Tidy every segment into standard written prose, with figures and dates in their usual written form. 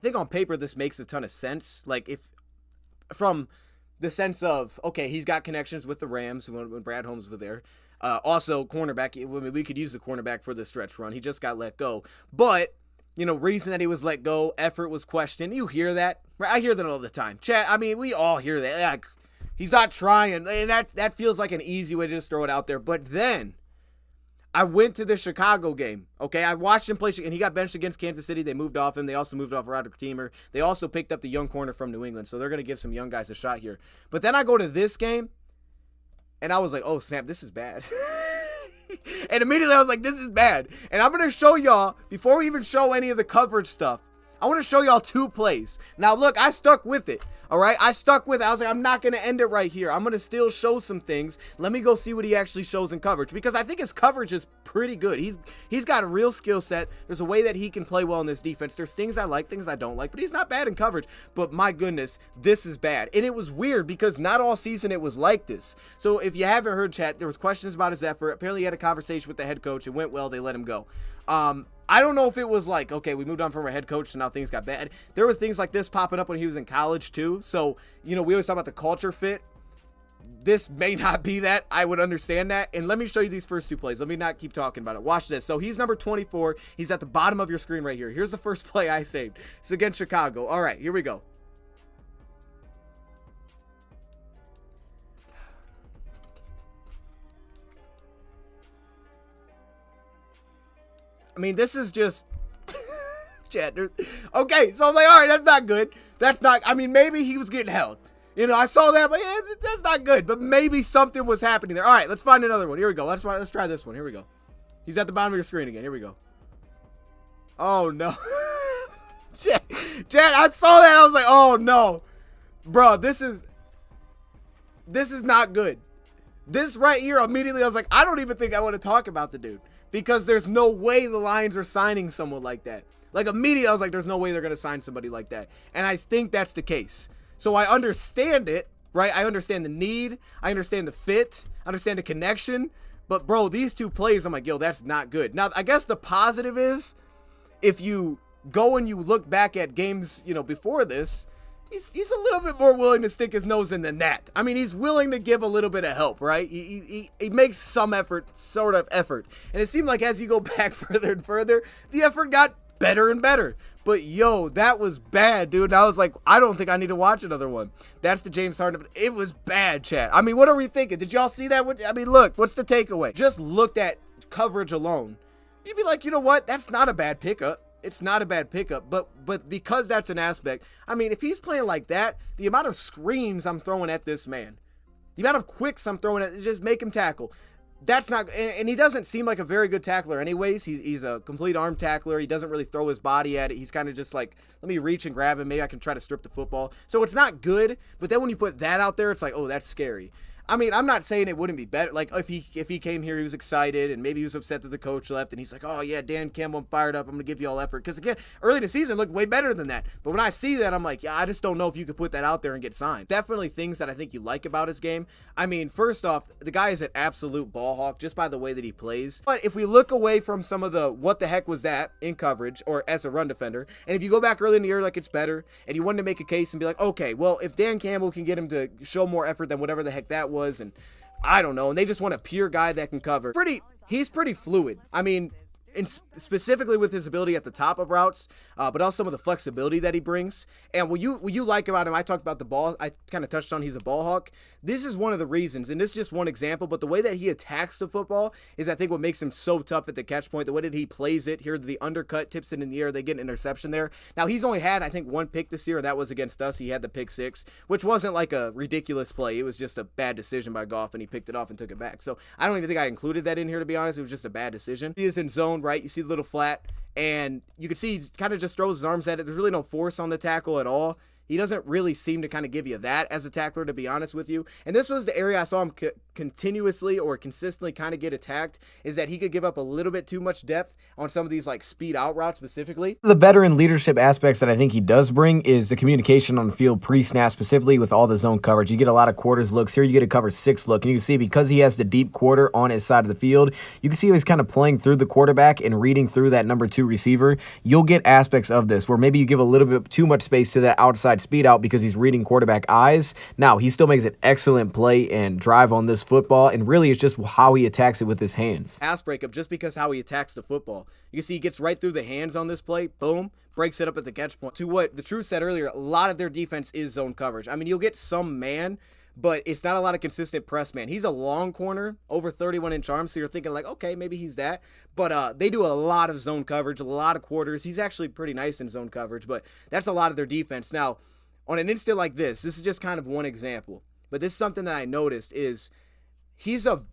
I think on paper this makes a ton of sense. Like, if from the sense of, okay, he's got connections with the Rams when Brad Holmes was there. Also, cornerback, we could use the cornerback for the stretch run. He just got let go. But, reason that he was let go, effort was questioned. You hear that? Right? I hear that all the time. Chat, I mean, we all hear that. Like, he's not trying. And that feels like an easy way to just throw it out there. But then I went to the Chicago game, okay? I watched him play, and he got benched against Kansas City. They moved off him. They also moved off Roderick Teamer. They also picked up the young corner from New England, so they're going to give some young guys a shot here. But then I go to this game, and I was like, oh, snap, this is bad. And immediately I was like, this is bad. And I'm going to show y'all, before we even show any of the coverage stuff, I want to show y'all 2 plays. Now, look, I stuck with it, all right? I stuck with it. I was like, I'm not going to end it right here. I'm going to still show some things. Let me go see what he actually shows in coverage, because I think his coverage is pretty good. He's got a real skill set. There's a way that he can play well in this defense. There's things I like, things I don't like, but he's not bad in coverage. But my goodness, this is bad. And it was weird because not all season it was like this. So if you haven't heard, chat, there was questions about his effort. Apparently he had a conversation with the head coach. It went well. They let him go. I don't know if it was like, okay, we moved on from our head coach, so now things got bad. There was things like this popping up when he was in college too. So, we always talk about the culture fit. This may not be that. I would understand that. And let me show you these first 2 plays. Let me not keep talking about it. Watch this. So he's number 24. He's at the bottom of your screen right here. Here's the first play I saved. It's against Chicago. All right, here we go. I mean, this is just chat. Okay, so I'm like, all right, that's not good. That's not, I mean, maybe he was getting held. I saw that, but yeah, that's not good. But maybe something was happening there. All right, let's find another one. Here we go. Let's try this one. Here we go. He's at the bottom of your screen again. Here we go. Oh, no. Chat, I saw that. I was like, oh, no. Bro, this is not good. This right here, immediately, I was like, I don't even think I want to talk about the dude. Because there's no way the Lions are signing someone like that. Like, immediately, I was like, there's no way they're going to sign somebody like that. And I think that's the case. So I understand it, right? I understand the need. I understand the fit. I understand the connection. But, bro, these 2 plays, I'm like, yo, that's not good. Now, I guess the positive is, if you go and you look back at games, before this, he's a little bit more willing to stick his nose in the net. I mean, he's willing to give a little bit of help, right? He makes some effort, sort of effort. And it seemed like as you go back further and further, the effort got better and better. But, yo, that was bad, dude. And I was like, I don't think I need to watch another one. That's the James Harden. It was bad, chat. I mean, what are we thinking? Did y'all see that? I mean, look, what's the takeaway? Just looked at coverage alone. You'd be like, you know what? That's not a bad pickup. It's not a bad pickup, but because that's an aspect, I mean, if he's playing like that, the amount of screens I'm throwing at this man, the amount of quicks I'm throwing at, just make him tackle. That's not, and he doesn't seem like a very good tackler anyways. He's a complete arm tackler. He doesn't really throw his body at it. He's kind of just like, let me reach and grab him. Maybe I can try to strip the football. So it's not good, but then when you put that out there, it's like, oh, that's scary. I mean, I'm not saying it wouldn't be better. Like, if he came here, he was excited, and maybe he was upset that the coach left, and he's like, oh, yeah, Dan Campbell, I'm fired up. I'm going to give you all effort. Because, again, early in the season, it looked way better than that. But when I see that, I'm like, yeah, I just don't know if you could put that out there and get signed. Definitely things that I think you like about his game. I mean, first off, the guy is an absolute ball hawk just by the way that he plays. But if we look away from some of the what the heck was that in coverage or as a run defender, and if you go back early in the year like it's better, and you wanted to make a case and be like, okay, well, if Dan Campbell can get him to show more effort than whatever the heck that was, and I don't know, and they just want a pure guy that can cover. He's pretty fluid. I mean, specifically with his ability at the top of routes, but also some of the flexibility that he brings. And what you like about him, I talked about the ball, I kind of touched on he's a ball hawk. This is one of the reasons, and this is just one example, but the way that he attacks the football is, I think, what makes him so tough at the catch point. The way that he plays it, here the undercut, tips it in the air, they get an interception there. Now, he's only had, I think, 1 pick this year, and that was against us. He had the pick 6, which wasn't like a ridiculous play. It was just a bad decision by Goff, and he picked it off and took it back. So I don't even think I included that in here, to be honest. It was just a bad decision. He is in zone, right? You see the little flat, and you can see he kind of just throws his arms at it. There's really no force on the tackle at all. He doesn't really seem to kind of give you that as a tackler, to be honest with you. And this was the area I saw him continuously or consistently kind of get attacked, is that he could give up a little bit too much depth on some of these like speed out routes specifically. The veteran leadership aspects that I think he does bring is the communication on the field pre-snap, specifically with all the zone coverage. You get a lot of quarters looks. Here you get a cover 6 look, and you can see because he has the deep quarter on his side of the field, you can see he's kind of playing through the quarterback and reading through that number 2 receiver. You'll get aspects of this where maybe you give a little bit too much space to that outside speed out because he's reading quarterback eyes. Now, he still makes an excellent play and drive on this football, and really it's just how he attacks it with his hands. Pass breakup, just because how he attacks the football. You can see he gets right through the hands on this play. Boom. Breaks it up at the catch point. To what the Truth said earlier, a lot of their defense is zone coverage. I mean, you'll get some man, but it's not a lot of consistent press man. He's a long corner, over 31-inch arms, so you're thinking like, okay, maybe he's that. But they do a lot of zone coverage, a lot of quarters. He's actually pretty nice in zone coverage, but that's a lot of their defense. Now, on an instant like this is just kind of one example, but this is something that I noticed is he's a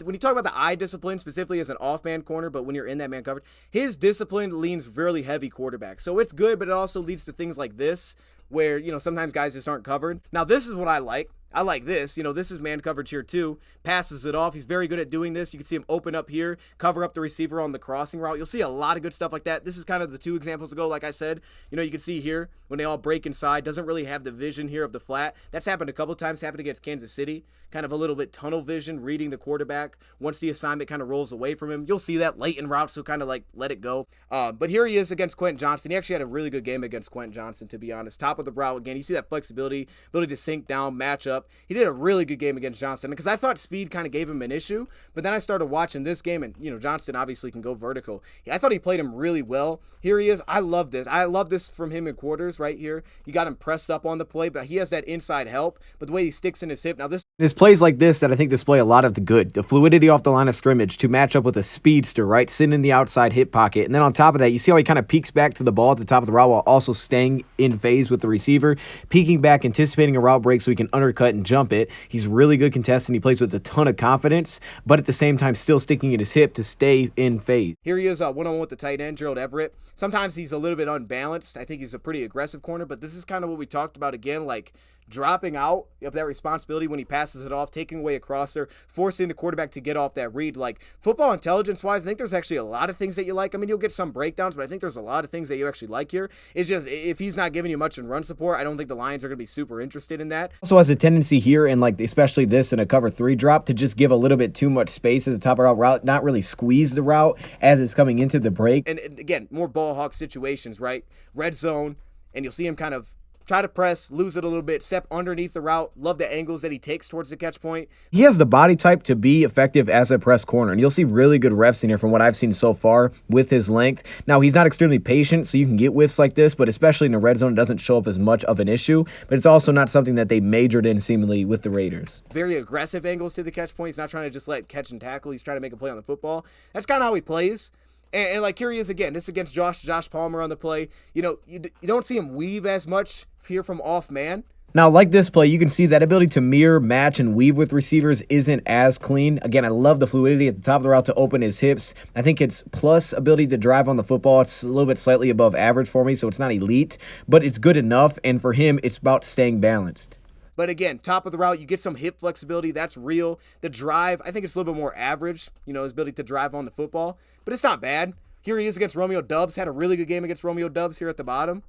when you talk about the eye discipline, specifically as an off-man corner, but when you're in that man coverage, his discipline leans really heavy quarterback. So it's good, but it also leads to things like this, where, you know, sometimes guys just aren't covered. Now, this is what I like. I like this. You know, this is man coverage here too. Passes it off. He's very good at doing this. You can see him open up here, cover up the receiver on the crossing route. You'll see a lot of good stuff like that. This is kind of the 2 examples ago, like I said. You know, you can see here when they all break inside, doesn't really have the vision here of the flat. That's happened a couple times, happened against Kansas City. Kind of a little bit tunnel vision, reading the quarterback. Once the assignment kind of rolls away from him, you'll see that late in route, so kind of like let it go. But here he is against Quentin Johnston. He actually had a really good game against Quentin Johnston, to be honest. Top of the route again. You see that flexibility, ability to sink down, match up. He did a really good game against Johnston because I thought speed kind of gave him an issue, but then I started watching this game, and you know, Johnston obviously can go vertical. I thought he played him really well. Here he is. I love this. I love this from him in quarters right here. You got him pressed up on the play, but he has that inside help, but the way he sticks in his hip. Now It's plays like this that I think display a lot of the good. The fluidity off the line of scrimmage to match up with a speedster, right? Sitting in the outside hip pocket. And then on top of that, you see how he kind of peeks back to the ball at the top of the route while also staying in phase with the receiver. Peeking back, anticipating a route break so he can undercut and jump it. He's really good contestant. He plays with a ton of confidence, but at the same time still sticking in his hip to stay in phase. Here he is one-on-one with the tight end, Gerald Everett. Sometimes he's a little bit unbalanced. I think he's a pretty aggressive corner, but this is kind of what we talked about again, like dropping out of that responsibility when he passes it off, taking away a crosser, forcing the quarterback to get off that read. Like football intelligence-wise, I think there's actually a lot of things that you like. I mean, you'll get some breakdowns, but I think there's a lot of things that you actually like here. It's just if he's not giving you much in run support, I don't think the Lions are going to be super interested in that. Also has a tendency here, and like especially this in a cover 3 drop, to just give a little bit too much space at the top of our route, not really squeeze the route as it's coming into the break. And again, more ball hawk situations, right? Red zone, and you'll see him kind of try to press, lose it a little bit, step underneath the route. Love the angles that he takes towards the catch point. He has the body type to be effective as a press corner, and you'll see really good reps in here from what I've seen so far with his length. Now, he's not extremely patient, so you can get whiffs like this, but especially in the red zone, it doesn't show up as much of an issue, but it's also not something that they majored in seemingly with the Raiders. Very aggressive angles to the catch point. He's not trying to just let catch and tackle. He's trying to make a play on the football. That's kind of how he plays. And like here he is again. This is against Josh Palmer on the play. You know, you don't see him weave as much here from off man. Now, like this play, you can see that ability to mirror, match, and weave with receivers isn't as clean. Again, I love the fluidity at the top of the route to open his hips. I think it's plus ability to drive on the football. It's a little bit slightly above average for me, so it's not elite, but it's good enough. And for him, it's about staying balanced. But again, top of the route, you get some hip flexibility. That's real. The drive, I think it's a little bit more average, you know, his ability to drive on the football. But it's not bad. Here he is against Romeo Doubs. Had a really good game against Romeo Doubs here at the bottom.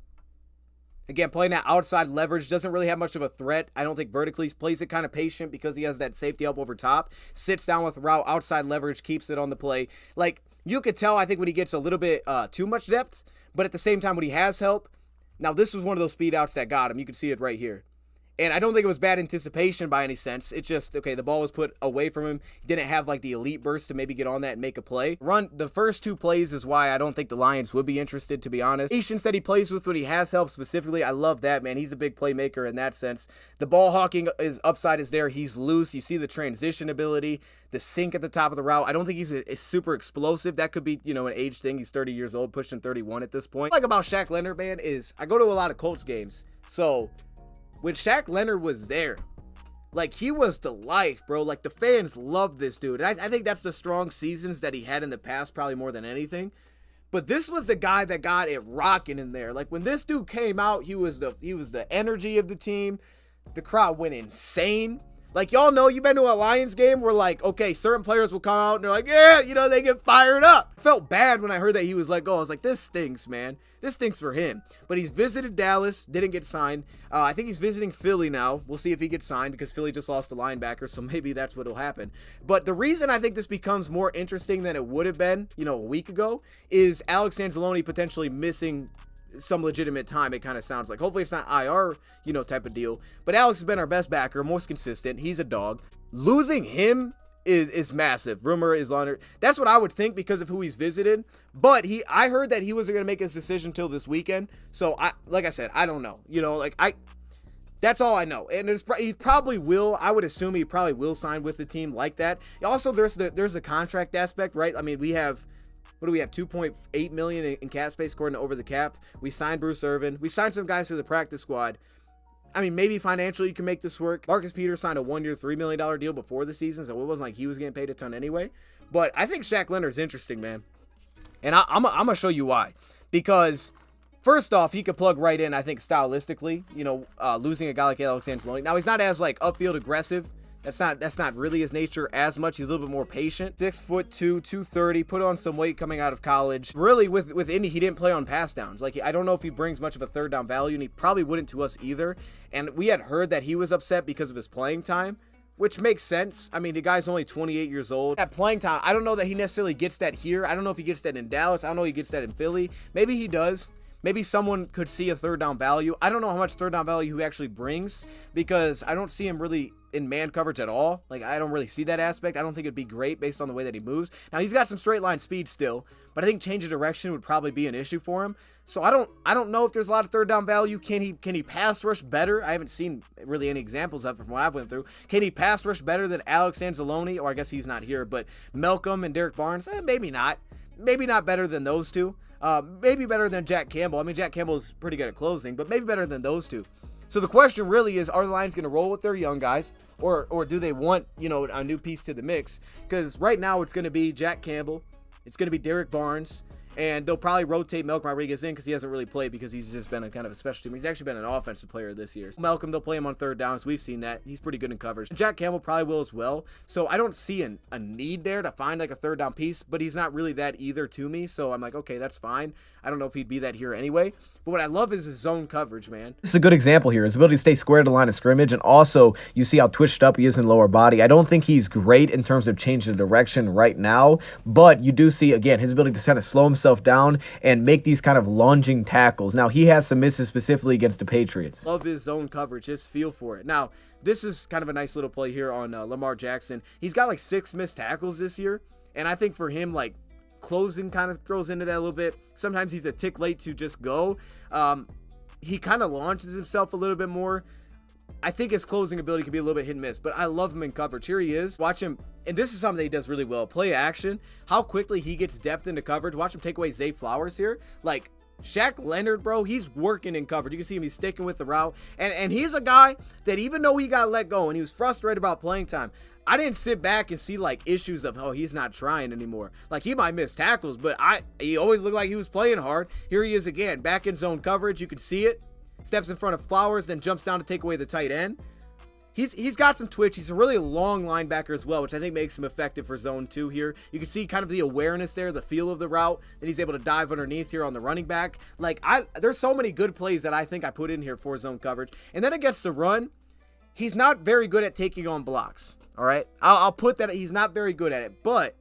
Again, playing that outside leverage. Doesn't really have much of a threat, I don't think, vertically. He plays it kind of patient because he has that safety up over top. Sits down with route, outside leverage, keeps it on the play. Like, you could tell, I think, when he gets a little bit too much depth. But at the same time, when he has help. Now, this was one of those speed outs that got him. You can see it right here. And I don't think it was bad anticipation by any sense. It's just, okay, the ball was put away from him. He didn't have like the elite burst to maybe get on that and make a play. The first 2 plays is why I don't think the Lions would be interested, to be honest. Patience that he plays with when he has help specifically. I love that, man. He's a big playmaker in that sense. The ball hawking upside is there. He's loose. You see the transition ability, the sink at the top of the route. I don't think he's a super explosive. That could be, you know, an age thing. He's 30 years old, pushing 31 at this point. What I like about Shaq Leonard, man, is I go to a lot of Colts games. So when Shaq Leonard was there, like, he was the life, bro. Like, the fans loved this dude. And I think that's the strong seasons that he had in the past, probably more than anything. But this was the guy that got it rocking in there. Like when this dude came out, he was the energy of the team. The crowd went insane. Like, y'all know, you've been to a Lions game where, like, okay, certain players will come out and they're like, yeah, you know, they get fired up. Felt bad when I heard that he was let go. I was like, this stinks, man. This stinks for him. But he's visited Dallas, didn't get signed. I think he's visiting Philly now. We'll see if he gets signed because Philly just lost a linebacker, so maybe that's what'll happen. But the reason I think this becomes more interesting than it would have been, you know, a week ago, is Alex Anzalone potentially missing some legitimate time. It kind of sounds like, hopefully it's not IR, you know, type of deal. But Alex has been our best backer, most consistent. He's a dog. Losing him is massive. Rumor is on it. That's what I would think because of who he's visited. But I heard that he wasn't going to make his decision till this weekend. So like I said, I don't know. You know, like that's all I know. And he probably will. I would assume he probably will sign with the team like that. Also, there's a contract aspect, right? I mean, we have. What do we have? 2.8 million in cap space according to Over the Cap. We signed Bruce Irvin. We signed some guys to the practice squad. I mean, maybe financially you can make this work. Marcus Peters signed a 1-year, $3 million deal before the season, so it wasn't like he was getting paid a ton anyway. But I think Shaq Leonard's interesting, man. And I'm going to show you why. Because, first off, he could plug right in, I think, stylistically. You know, losing a guy like Alex Anzalone. Now, he's not as, like, upfield aggressive. That's not really his nature as much. He's a little bit more patient. 6'2", 230, put on some weight coming out of college. Really, with Indy, he didn't play on pass downs. Like, I don't know if he brings much of a third down value, and he probably wouldn't to us either. And we had heard that he was upset because of his playing time, which makes sense. I mean, the guy's only 28 years old. At playing time, I don't know that he necessarily gets that here. I don't know if he gets that in Dallas. I don't know if he gets that in Philly. Maybe he does. Maybe someone could see a third down value. I don't know how much third down value he actually brings because I don't see him really in man coverage at all. Like, I don't really see that aspect. I don't think it'd be great based on the way that he moves. Now, he's got some straight line speed still, but I think change of direction would probably be an issue for him. So I don't know if there's a lot of third down value. Can he pass rush better? I haven't seen really any examples of it from what I've went through. Can he pass rush better than Alex Anzalone? Or I guess he's not here, but Malcolm and Derek Barnes? Maybe not. Maybe not better than those two. Maybe better than Jack Campbell. I mean, Jack Campbell is pretty good at closing, but maybe better than those two. So the question really is, are the Lions going to roll with their young guys, or do they want, you know, a new piece to the mix? Because right now it's going to be Jack Campbell, it's going to be Derek Barnes, and they'll probably rotate Malcolm Rodriguez in because he hasn't really played because he's just been a kind of a special team. He's actually been an offensive player this year. Malcolm, they'll play him on third downs. We've seen that. He's pretty good in coverage. Jack Campbell probably will as well. So I don't see a need there to find like a third down piece, but he's not really that either to me. So I'm like, okay, that's fine. I don't know if he'd be that here anyway. But what I love is his zone coverage, man. This is a good example here. His ability to stay square to the line of scrimmage, and also you see how twitched up he is in lower body. I don't think he's great in terms of changing the direction right now, but you do see, again, his ability to kind of slow himself down and make these kind of lunging tackles. Now, he has some misses specifically against the Patriots. Love his zone coverage. Just feel for it. Now, this is kind of a nice little play here on Lamar Jackson. He's got like 6 missed tackles this year, and I think for him, like, closing kind of throws into that a little bit. Sometimes he's a tick late to just go. He kind of launches himself a little bit more. I think his closing ability can be a little bit hit and miss, but I love him in coverage. Here he is. Watch him, and this is something that he does really well. Play action. How quickly he gets depth into coverage. Watch him take away Zay Flowers here. Like, Shaq Leonard, bro, he's working in coverage. You can see him, he's sticking with the route. And he's a guy that even though he got let go and he was frustrated about playing time, I didn't sit back and see like issues of, oh, he's not trying anymore. Like, he might miss tackles, but he always looked like he was playing hard. Here he is again, back in zone coverage. You can see it. Steps in front of Flowers, then jumps down to take away the tight end. He's got some twitch. He's a really long linebacker as well, which I think makes him effective for zone 2 here. You can see kind of the awareness there, the feel of the route, that he's able to dive underneath here on the running back. Like, there's so many good plays that I think I put in here for zone coverage. And then against the run, he's not very good at taking on blocks. All right, I'll put that he's not very good at it, but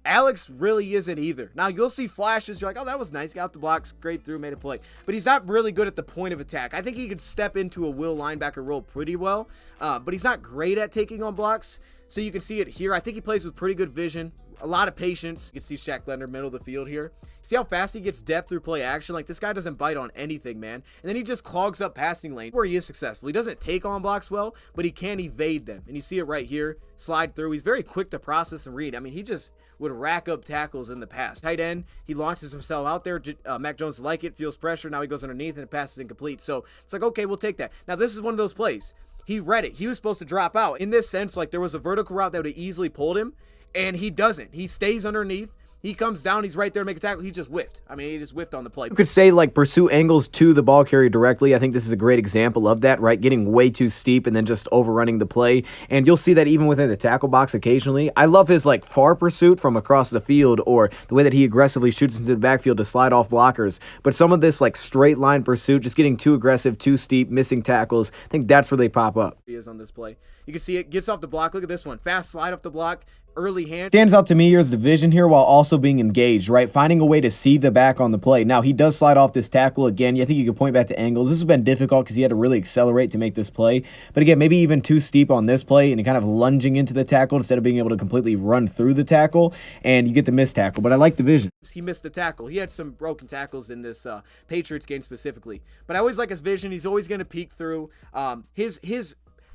Alex really isn't either. Now, you'll see flashes. You're like, oh, that was nice. Got the blocks, straight through, made a play. But he's not really good at the point of attack. I think he could step into a will linebacker role pretty well, but he's not great at taking on blocks. So you can see it here. I think he plays with pretty good vision, a lot of patience. You can see Shaq Leonard, middle of the field here. See how fast he gets depth through play action? Like, this guy doesn't bite on anything, man. And then he just clogs up passing lane where he is successful. He doesn't take on blocks well, but he can evade them. And you see it right here, slide through. He's very quick to process and read. I mean, he just would rack up tackles in the past. Tight end, he launches himself out there. Mac Jones like it, feels pressure. Now he goes underneath and the pass is incomplete. So it's like, okay, we'll take that. Now, this is one of those plays. He read it. He was supposed to drop out. In this sense, like, there was a vertical route that would have easily pulled him, and he doesn't. He stays underneath. he comes down, he's right there to make a tackle. He just whiffed. I mean, he just whiffed on the play. You could say like pursue angles to the ball carrier directly. I think this is a great example of that, right? Getting way too steep and then just overrunning the play. And you'll see that even within the tackle box occasionally. I love his like far pursuit from across the field, or the way that he aggressively shoots into the backfield to slide off blockers. But some of this like straight line pursuit, just getting too aggressive, too steep, missing tackles, I think that's where they pop up. He is on this play. You can see it gets off the block. Look at this one. Fast slide off the block. Early hand. Stands out to me here is the vision here while also being engaged, right? Finding a way to see the back on the play. Now, he does slide off this tackle again. I think you could point back to angles. This has been difficult because he had to really accelerate to make this play. But again, maybe even too steep on this play and kind of lunging into the tackle instead of being able to completely run through the tackle, and you get the missed tackle. But I like the vision. He missed the tackle. He had some broken tackles in this Patriots game specifically. But I always like his vision. He's always going to peek through.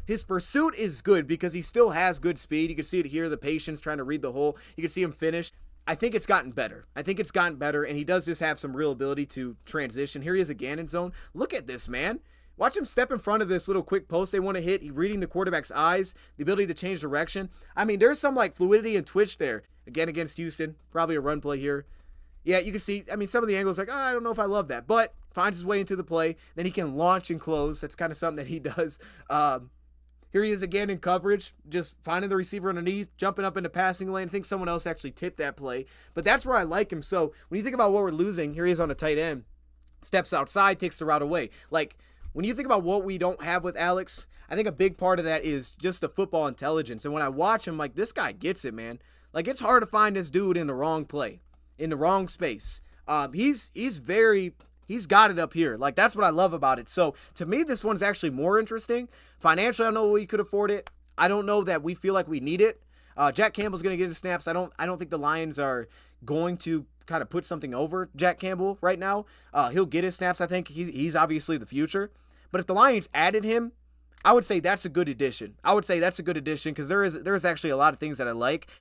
His pursuit is good because he still has good speed. You can see it here, the patience trying to read the hole. You can see him finish. I think it's gotten better. And he does just have some real ability to transition. Here he is again in zone. Look at this, man. Watch him step in front of this little quick post they want to hit. He's reading the quarterback's eyes, the ability to change direction. I mean, there's some like fluidity and twitch there. Again, against Houston, probably a run play here. Yeah, you can see, I mean, some of the angles like, I don't know if I love that, but finds his way into the play. Then he can launch and close. That's kind of something that he does. Here he is again in coverage, just finding the receiver underneath, jumping up into passing lane. I think someone else actually tipped that play, but that's where I like him. So when you think about what we're losing, here he is on a tight end, steps outside, takes the route away. Like when you think about what we don't have with Alex, I think a big part of that is just the football intelligence. And when I watch him, like this guy gets it, man. Like it's hard to find this dude in the wrong play, in the wrong space. He's got it up here. Like, that's what I love about it. So, to me, this one's actually more interesting. Financially, I don't know we could afford it. I don't know that we feel like we need it. Jack Campbell's going to get his snaps. I don't think the Lions are going to kind of put something over Jack Campbell right now. He'll get his snaps. I think he's obviously the future. But if the Lions added him, I would say that's a good addition. Because there is actually a lot of things that I like.